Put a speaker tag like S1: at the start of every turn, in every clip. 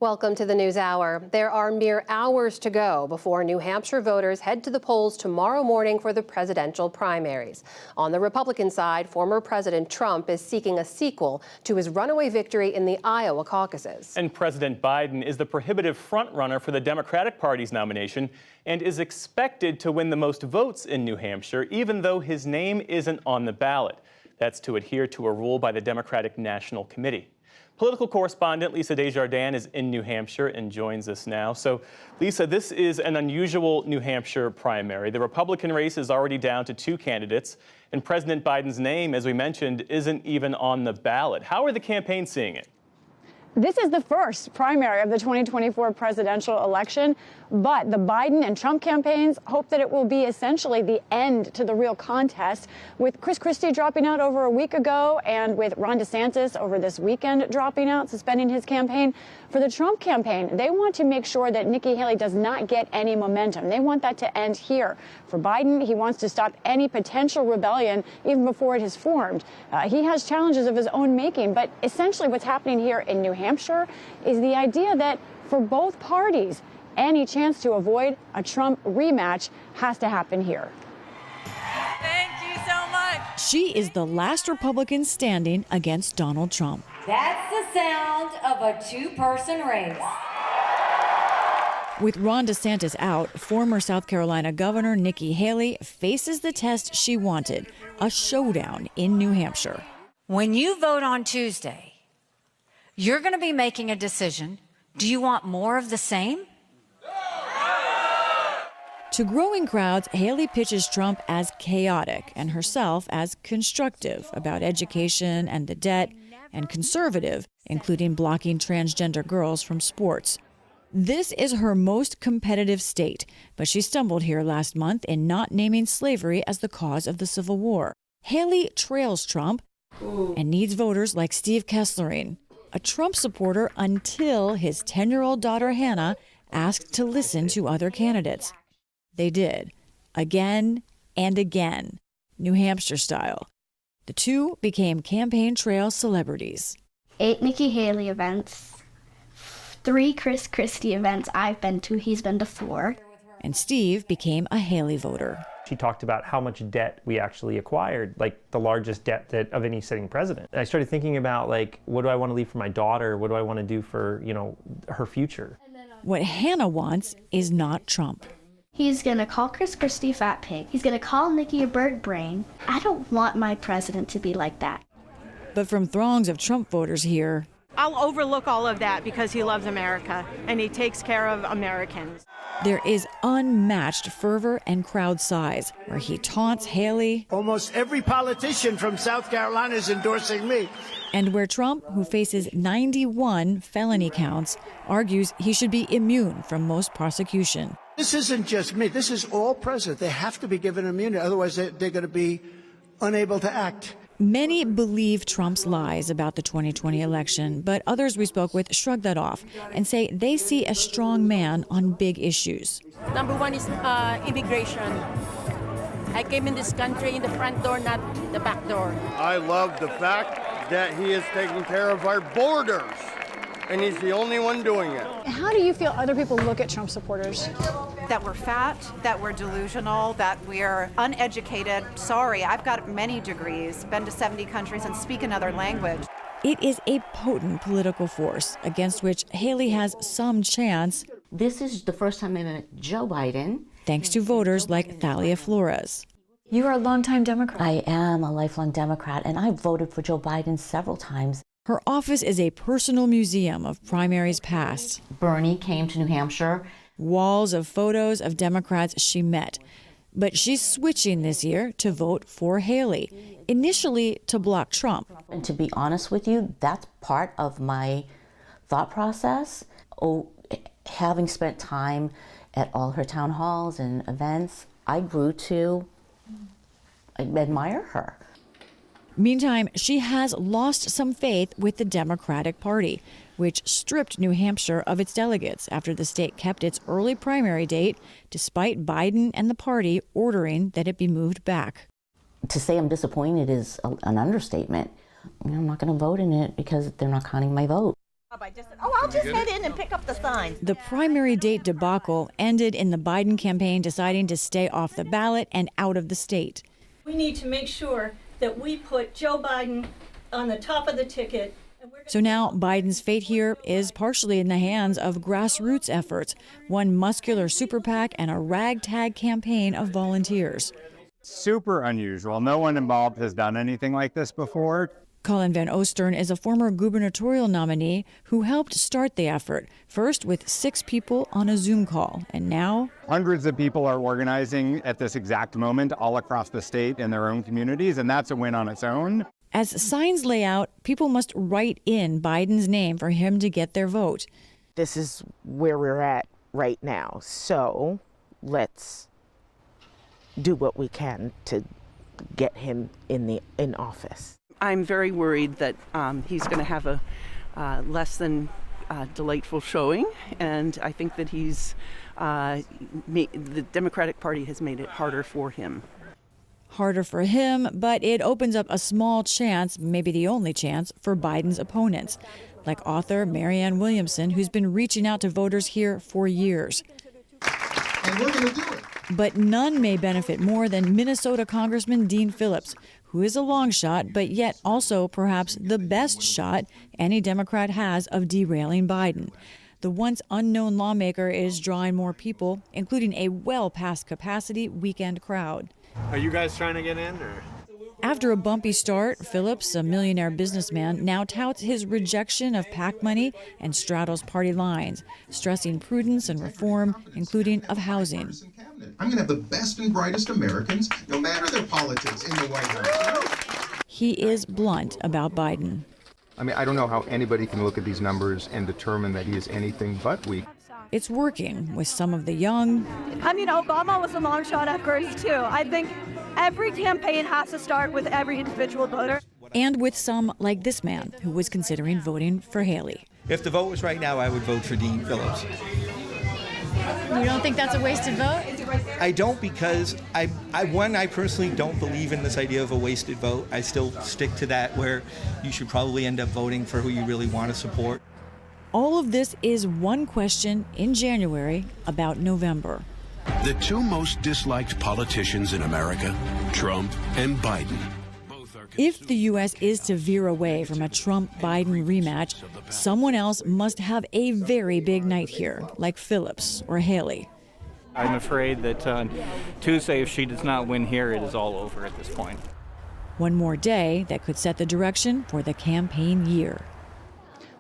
S1: Welcome to the NewsHour. There are mere hours to go before New Hampshire voters head to the polls tomorrow morning for the presidential primaries. On the Republican side, former President Trump is seeking a sequel to his runaway victory in the Iowa caucuses. And President Biden is the prohibitive frontrunner for the Democratic Party's nomination and is expected to win the most votes in New Hampshire, even though his name isn't on the ballot. That's to adhere to a rule by the Democratic National Committee. Political correspondent Lisa Desjardins is in New Hampshire and joins us now. So, Lisa, this is an unusual New Hampshire primary. The Republican race is already down to 2 candidates, and President Biden's name, as we mentioned, isn't even on the ballot. How are the campaigns seeing it?
S2: This is the first primary of the 2024 presidential election, but the Biden and Trump campaigns hope that it will be essentially the end to the real contest, with Chris Christie dropping out over a week ago and with Ron DeSantis over this weekend dropping out, suspending his campaign. For the Trump campaign, they want to make sure that Nikki Haley does not get any momentum. They want that to end here. For Biden, he wants to stop any potential rebellion even before it has formed. He has challenges of his own making, but essentially what's happening here in New Hampshire is the idea that for both parties, any chance to avoid a Trump rematch has to happen here.
S3: Thank you so much.
S4: She is the last Republican standing against Donald Trump.
S3: That's the sound of a two-person race.
S4: With Ron DeSantis out, former South Carolina Governor Nikki Haley faces the test she wanted, a showdown in New Hampshire.
S3: When you vote on Tuesday, you're going to be making a decision. Do you want more of the same?
S4: To growing crowds, Haley pitches Trump as chaotic and herself as constructive about education and the debt, and conservative, including blocking transgender girls from sports. This is her most competitive state, but she stumbled here last month in not naming slavery as the cause of the Civil War. Haley trails Trump and needs voters like Steve Kesslering, a Trump supporter until his 10-year-old daughter Hannah asked to listen to other candidates. They did, again and again, New Hampshire style. The two became campaign trail celebrities.
S5: 8 Nikki Haley events, 3 Chris Christie events I've been to, he's been to 4.
S4: And Steve became a Haley voter.
S6: She talked about how much debt we actually acquired, like the largest debt of any sitting president. And I started thinking about, like, what do I want to leave for my daughter? What do I want to do for, her future?
S4: What Hannah wants is not Trump.
S5: He's going to call Chris Christie a fat pig. He's going to call Nikki a bird brain. I don't want my president to be like that.
S4: But from throngs of Trump voters here,
S7: I'll overlook all of that because he loves America and he takes care of Americans.
S4: There is unmatched fervor and crowd size, where he taunts Haley.
S8: Almost every politician from South Carolina is endorsing me.
S4: And where Trump, who faces 91 felony counts, argues he should be immune from most prosecution.
S8: This isn't just me. This is all presidents. They have to be given immunity. Otherwise, they're going to be unable to act.
S4: Many believe Trump's lies about the 2020 election, but others we spoke with shrug that off and say they see a strong man on big issues.
S9: Number one is immigration. I came in this country in the front door, not the back door.
S10: I love the fact that he is taking care of our borders, and he's the only one doing it.
S2: How do you feel other people look at Trump supporters?
S7: That we're fat, that we're delusional, that we're uneducated. Sorry, I've got many degrees, been to 70 countries and speak another language.
S4: It is a potent political force against which Haley has some chance.
S11: This is the first time I met Joe Biden.
S4: Thanks to voters like Thalia Flores.
S12: You are a longtime Democrat.
S11: I am a lifelong Democrat, and I voted for Joe Biden several times.
S4: Her office is a personal museum of primaries past.
S11: Bernie came to New Hampshire.
S4: Walls of photos of Democrats she met. But she's switching this year to vote for Haley, initially to block Trump.
S11: And to be honest with you, that's part of my thought process. Having spent time at all her town halls and events, I grew to admire her.
S4: Meantime, she has lost some faith with the Democratic Party, which stripped New Hampshire of its delegates after the state kept its early primary date, despite Biden and the party ordering that it be moved back.
S11: To say I'm disappointed is an understatement. I'm not going to vote in it because they're not counting my vote.
S13: I'll just head in and pick up the signs.
S4: The primary date debacle ended in the Biden campaign deciding to stay off the ballot and out of the state.
S14: We need to make sure that we put Joe Biden on the top of the ticket.
S4: So now Biden's fate here is partially in the hands of grassroots efforts, one muscular super PAC and a ragtag campaign of volunteers.
S15: Super unusual. No one involved has done anything like this before.
S4: Colin Van Ostern is a former gubernatorial nominee who helped start the effort, first with 6 people on a Zoom call, and now
S15: hundreds of people are organizing at this exact moment all across the state in their own communities, and that's a win on its own.
S4: As signs lay out, people must write in Biden's name for him to get their vote.
S16: This is where we're at right now, so let's do what we can to get him in office.
S17: I'm very worried that he's going to have a less than delightful showing, and I think that the Democratic Party has made it harder for him.
S4: Harder for him, but it opens up a small chance, maybe the only chance, for Biden's opponents, like author Marianne Williamson, who's been reaching out to voters here for years.
S18: And we're going to do it.
S4: But none may benefit more than Minnesota Congressman Dean Phillips, who is a long shot, but yet also perhaps the best shot any Democrat has of derailing Biden. The once unknown lawmaker is drawing more people, including a well past capacity weekend crowd.
S19: Are you guys trying to get in, or?
S4: After a bumpy start, Phillips, a millionaire businessman, now touts his rejection of PAC money and straddles party lines, stressing prudence and reform, including of housing.
S18: I'm going to have the best and brightest Americans, no matter their politics, in the White House.
S4: He is blunt about Biden.
S20: I mean, I don't know how anybody can look at these numbers and determine that he is anything but weak.
S4: It's working with some of the young.
S21: I mean, Obama was a long shot at first, too. I think every campaign has to start with every individual voter.
S4: And with some like this man who was considering voting for Haley.
S22: If the vote was right now, I would vote for Dean Phillips.
S12: You don't think that's a wasted vote?
S22: I don't, because I personally don't believe in this idea of a wasted vote. I still stick to that, where you should probably end up voting for who you really want to support.
S4: All of this is one question in January about November.
S23: The two most disliked politicians in America, Trump and Biden.
S4: If the U.S. is to veer away from a Trump-Biden rematch, someone else must have a very big night here, like Phillips or Haley.
S24: I'm afraid that on Tuesday, if she does not win here, it is all over at this point.
S4: One more day that could set the direction for the campaign year.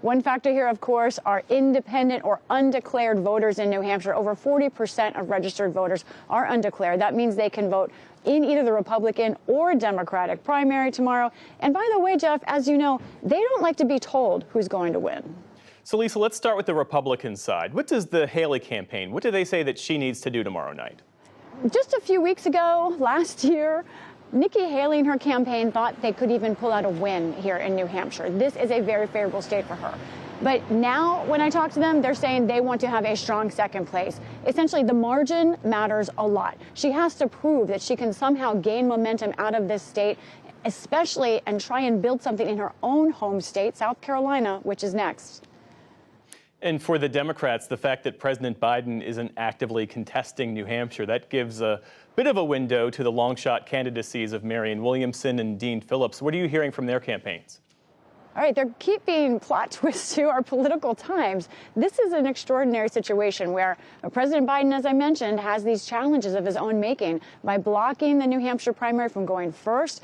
S2: One factor here, of course, are independent or undeclared voters in New Hampshire. Over 40% of registered voters are undeclared. That means they can vote in either the Republican or Democratic primary tomorrow. And by the way, Jeff, as you know, they don't like to be told who's going to win.
S25: So, Lisa, let's start with the Republican side. What does the Haley campaign, what do they say that she needs to do tomorrow night?
S2: Just a few weeks ago, last year, Nikki Haley and her campaign thought they could even pull out a win here in New Hampshire. This is a very favorable state for her. But now, when I talk to them, they're saying they want to have a strong second place. Essentially, the margin matters a lot. She has to prove that she can somehow gain momentum out of this state, especially and try and build something in her own home state, South Carolina, which is next.
S25: And for the Democrats, the fact that President Biden isn't actively contesting New Hampshire, that gives a bit of a window to the long shot candidacies of Marianne Williamson and Dean Phillips. What are you hearing from their campaigns?
S2: All right, there keep being plot twists to our political times. This is an extraordinary situation where President Biden, as I mentioned, has these challenges of his own making by blocking the New Hampshire primary from going first,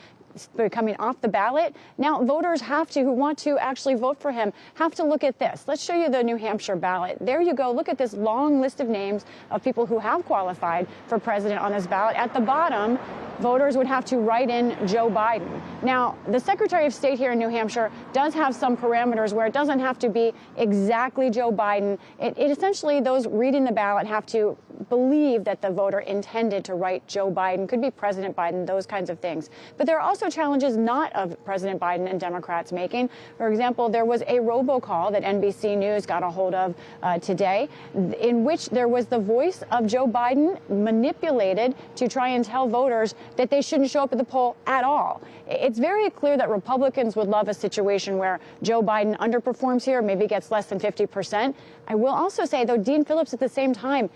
S2: coming off the ballot. Now, voters who want to actually vote for him, have to look at this. Let's show you the New Hampshire ballot. There you go. Look at this long list of names of people who have qualified for president on this ballot. At the bottom, voters would have to write in Joe Biden. Now, the Secretary of State here in New Hampshire does have some parameters where it doesn't have to be exactly Joe Biden. It essentially, those reading the ballot have to believe that the voter intended to write Joe Biden, could be President Biden, those kinds of things. But there are also challenges not of President Biden and Democrats making. For example, there was a robocall that NBC News got a hold of today, in which there was the voice of Joe Biden manipulated to try and tell voters that they shouldn't show up at the poll at all. It's very clear that Republicans would love a situation where Joe Biden underperforms here, maybe gets less than 50%. I will also say, though, Dean Phillips at the same time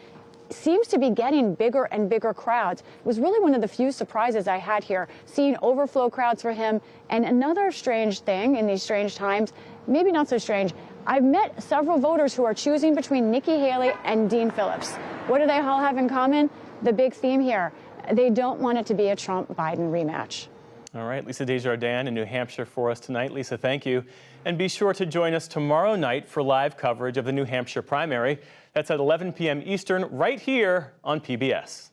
S2: seems to be getting bigger and bigger crowds. It was really one of the few surprises I had here, seeing overflow crowds for him. And another strange thing in these strange times, maybe not so strange, I've met several voters who are choosing between Nikki Haley and Dean Phillips. What do they all have in common? The big theme here, they don't want it to be a Trump-Biden rematch.
S25: All right, Lisa Desjardins in New Hampshire for us tonight. Lisa, thank you. And be sure to join us tomorrow night for live coverage of the New Hampshire primary. That's at 11 p.m. Eastern, right here on PBS.